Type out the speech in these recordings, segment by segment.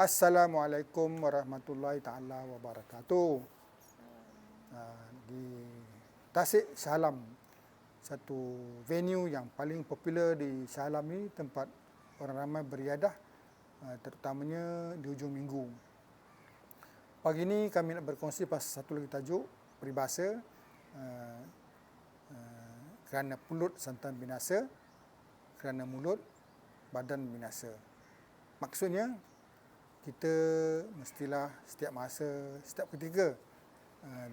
Assalamualaikum warahmatullahi taala wabarakatuh. Di Tasik, Shah Alam, satu venue yang paling popular di Shah Alam ni, tempat orang ramai beriadah, terutamanya di hujung minggu. Pagi ni kami nak berkongsi pasal satu lagi tajuk, peribahasa, kerana pulut santan binasa, kerana mulut badan binasa. Maksudnya, kita mestilah setiap masa, setiap ketika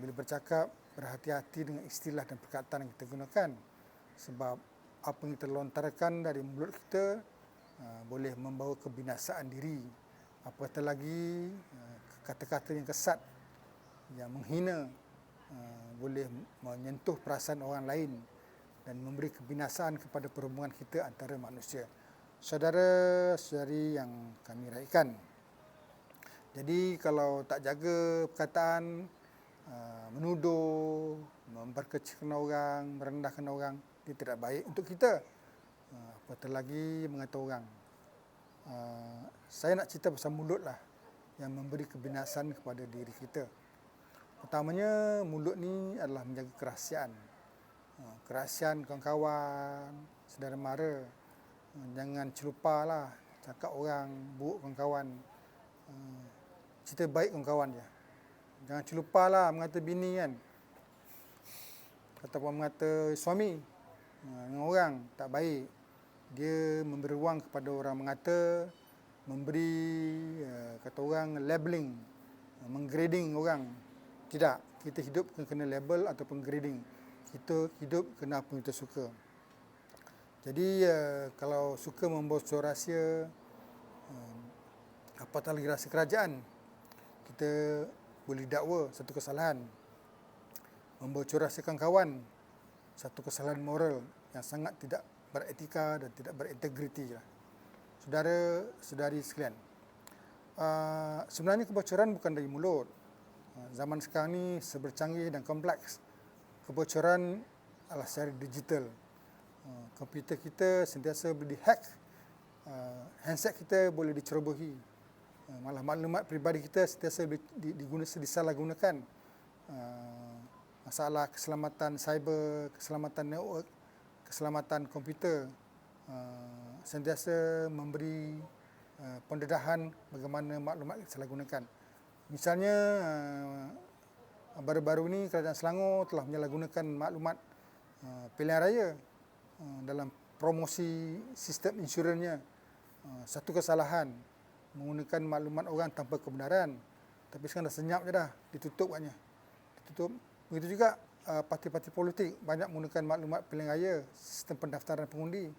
bila bercakap, berhati-hati dengan istilah dan perkataan yang kita gunakan. Sebab apa yang kita lontarkan dari mulut kita boleh membawa kebinasaan diri. Apatah lagi kata-kata yang kesat, yang menghina, boleh menyentuh perasaan orang lain dan memberi kebinasaan kepada perhubungan kita antara manusia. Saudara-saudari yang kami raikan, jadi kalau tak jaga perkataan, menuduh, memperkecilkan orang, merendahkan orang, dia tidak baik untuk kita. Apatah lagi mengata orang. Saya nak cerita pasal mulut lah, yang memberi kebinasaan kepada diri kita. Pertamanya, mulut ni adalah menjaga kerahsiaan. Kerahsiaan kawan-kawan, saudara mara. Jangan celupalah cakap orang, buruk kawan-kawan. Cerita baik kawan-kawan je. Jangan celupalah mengata bini kan, ataupun mengata suami dengan orang, tak baik. Dia memberi ruang kepada orang mengata, memberi kata orang labeling, menggrading orang. Tidak, kita hidup bukan kena label ataupun grading. Kita hidup kena apa yang kita suka. Jadi kalau suka membocor rahsia, apatah lagi rahsia kerajaan, kita boleh didakwa satu kesalahan. Membocor rahsia kawan-kawan, satu kesalahan moral yang sangat tidak beretika dan tidak berintegriti. Saudara-saudari sekalian, sebenarnya kebocoran bukan dari mulut. Zaman sekarang ni sebercanggih dan kompleks. Kebocoran adalah secara digital. Komputer kita sentiasa boleh dihack, handset kita boleh dicerobohi, malah maklumat peribadi kita sentiasa disalahgunakan. Masalah keselamatan cyber, keselamatan network, keselamatan komputer sentiasa memberi pendedahan bagaimana maklumat disalahgunakan. Misalnya, baru-baru ini Kerajaan Selangor telah menyalahgunakan maklumat pilihan raya dalam promosi sistem insurannya. Satu kesalahan, menggunakan maklumat orang tanpa kebenaran. Tapi sekarang dah senyap je dah, ditutup katnya. Ditutup. Begitu juga parti-parti politik banyak menggunakan maklumat pilihan raya, sistem pendaftaran pengundi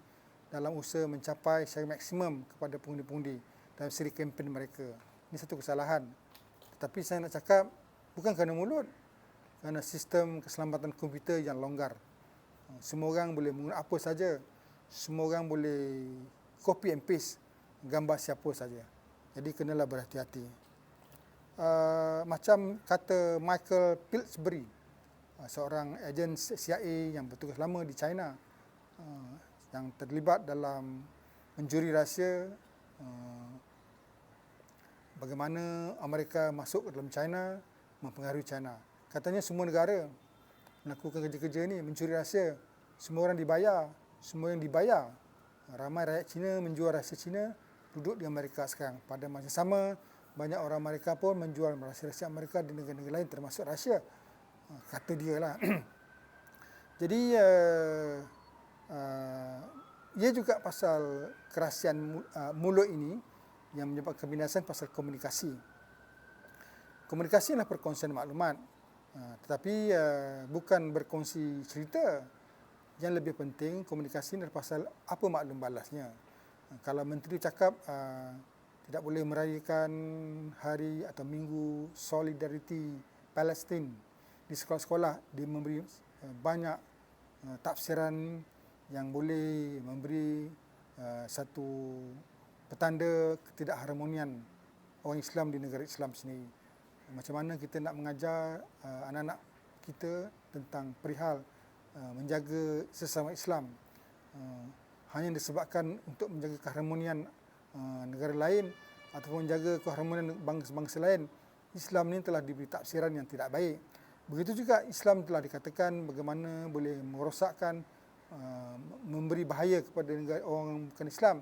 dalam usaha mencapai secara maksimum kepada pengundi-pengundi dalam siri kempen mereka. Ini satu kesalahan. Tetapi saya nak cakap, bukan kerana mulut, kerana sistem keselamatan komputer yang longgar. Semua orang boleh menggunakan apa saja. Semua orang boleh copy and paste gambar siapa saja. Jadi kenalah berhati-hati. Macam kata Michael Pillsbury, seorang ejen CIA yang bertugas lama di China, yang terlibat dalam mencuri rahsia bagaimana Amerika masuk ke dalam China, mempengaruhi China. Katanya semua negara melakukan kerja-kerja ni, mencuri rahsia. Semua orang dibayar. Semua yang dibayar. Ramai rakyat Cina menjual rahsia Cina duduk di Amerika sekarang. Pada masa sama, banyak orang Amerika pun menjual rahsia-rahsia Amerika di negara-negara lain termasuk Rusia. Kata dia lah. Jadi, ia juga pasal kerahsiaan mulut ini yang menyebabkan kebinasaan pasal komunikasi. Komunikasi adalah perkongsian maklumat. Tetapi bukan berkongsi cerita. Yang lebih penting, komunikasi adalah pasal apa maklum balasnya. Kalau menteri cakap tidak boleh merayakan hari atau minggu Solidariti Palestin di sekolah-sekolah, dia memberi banyak tafsiran yang boleh memberi satu petanda ketidakharmonian orang Islam di negara Islam sendiri. Macam mana kita nak mengajar anak-anak kita tentang perihal menjaga sesama Islam, hanya disebabkan untuk menjaga keharmonian negara lain, ataupun menjaga keharmonian bangsa-bangsa lain, Islam ni telah diberi tafsiran yang tidak baik. Begitu juga Islam telah dikatakan bagaimana boleh merosakkan, memberi bahaya kepada negara orang bukan Islam,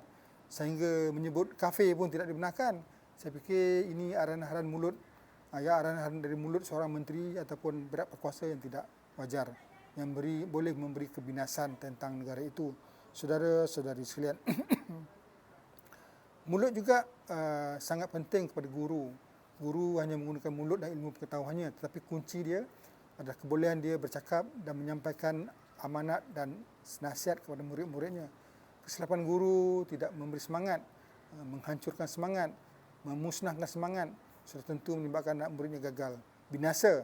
sehingga menyebut kafir pun tidak dibenarkan. Saya fikir ini arahan-arahan mulut, arahan-arahan dari mulut seorang menteri ataupun berat berkuasa yang tidak wajar, yang boleh memberi kebinasan tentang negara itu. Saudara-saudari sekalian, mulut juga sangat penting kepada guru. Guru hanya menggunakan mulut dan ilmu pengetahuannya, tetapi kunci dia adalah kebolehan dia bercakap dan menyampaikan amanat dan nasihat kepada murid-muridnya. Kesilapan guru tidak memberi semangat, menghancurkan semangat, memusnahkan semangat, sudah tentu menyebabkan anak muridnya gagal, binasa.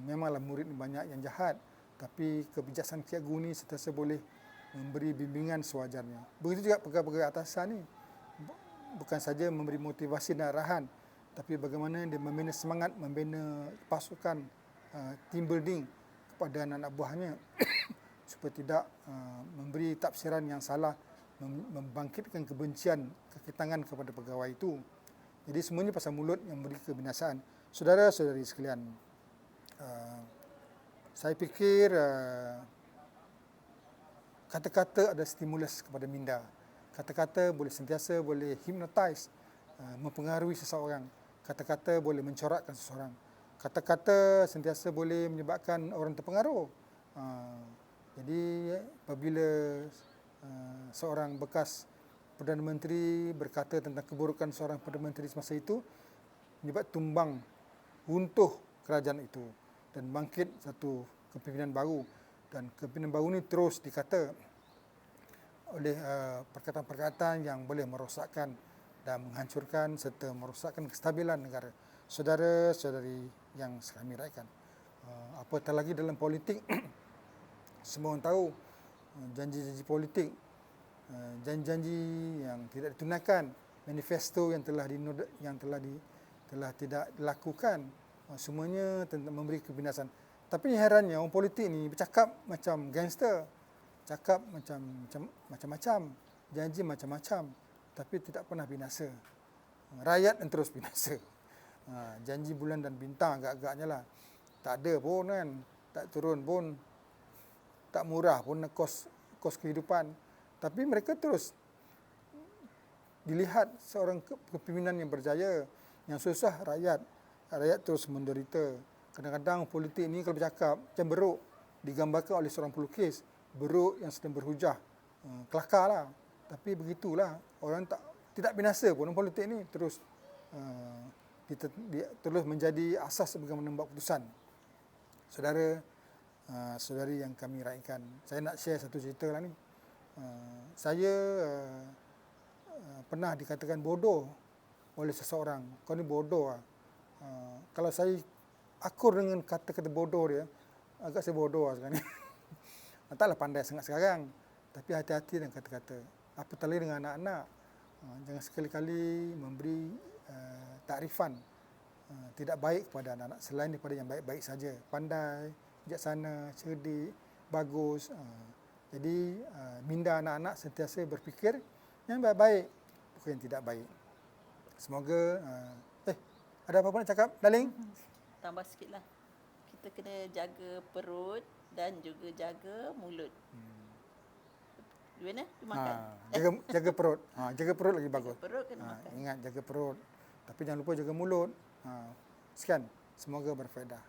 Memanglah murid banyak yang jahat, tapi kebijaksanaan cikgu ni sentiasa boleh memberi bimbingan sewajarnya. Begitu juga pegawai-pegawai atasan ni, bukan saja memberi motivasi dan arahan, tapi bagaimana dia membina semangat, membina pasukan, team building kepada anak-anak buahnya supaya tidak memberi tafsiran yang salah, membangkitkan kebencian, kekitangan kepada pegawai itu. Jadi semuanya pasal mulut yang memberi kebinasaan. Saudara-saudari sekalian, saya fikir kata-kata ada stimulus kepada minda. Kata-kata boleh sentiasa boleh hypnotize, mempengaruhi seseorang. Kata-kata boleh mencorakkan seseorang. Kata-kata sentiasa boleh menyebabkan orang terpengaruh. Jadi apabila seorang bekas Perdana Menteri berkata tentang keburukan seorang Perdana Menteri semasa itu, menyebabkan tumbang, runtuh kerajaan itu dan bangkit satu kepimpinan baru. Dan kepimpinan baru ini terus dikata oleh perkataan-perkataan yang boleh merosakkan dan menghancurkan serta merosakkan kestabilan negara. Saudara-saudari yang kami raikan, apatah lagi dalam politik, semua orang tahu janji-janji politik, janji-janji yang tidak ditunaikan, manifesto yang telah tidak dilakukan, semuanya tentang memberi kebinasan. Tapi herannya orang politik ni bercakap macam gangster, cakap macam-macam, janji macam-macam, tapi tidak pernah binasa. Rakyat yang terus binasa. Janji bulan dan bintang agak-agaknya lah, tak ada pun kan, tak turun pun, tak murah pun kos kehidupan. Tapi mereka terus dilihat seorang kepimpinan yang berjaya, yang susah rakyat terus menderita. Kadang-kadang politik ni kalau bercakap macam beruk, digambarkan oleh seorang pelukis, beruk yang sedang berhujah, kelakar lah. Tapi begitulah, orang tidak binasa pun politik ni, terus terus menjadi asas bagaimana membuat keputusan. Saudara-saudari yang kami raikan, saya nak share satu cerita lah ni. Saya pernah dikatakan bodoh oleh seseorang. Kau ni bodoh lah. Kalau saya akur dengan kata-kata bodoh dia, agak saya bodoh lah sekarang ni. Taklah pandai sangat sekarang, tapi hati-hati dengan kata-kata. Apatah lagi dengan anak-anak, jangan sekali-kali memberi takrifan tidak baik kepada anak-anak selain daripada yang baik-baik saja. Pandai, bijaksana, cerdik, bagus. Jadi minda anak-anak sentiasa berfikir yang baik-baik, bukan yang tidak baik. Semoga ada apa-apa nak cakap, darling? Tambah sikit lah. Kita kena jaga perut dan juga jaga mulut. Gimana? Makan. Jaga perut. Jaga perut lagi bagus. Jaga perut kena makan. Ingat jaga perut. Tapi jangan lupa jaga mulut. Sekian. Semoga berfaedah.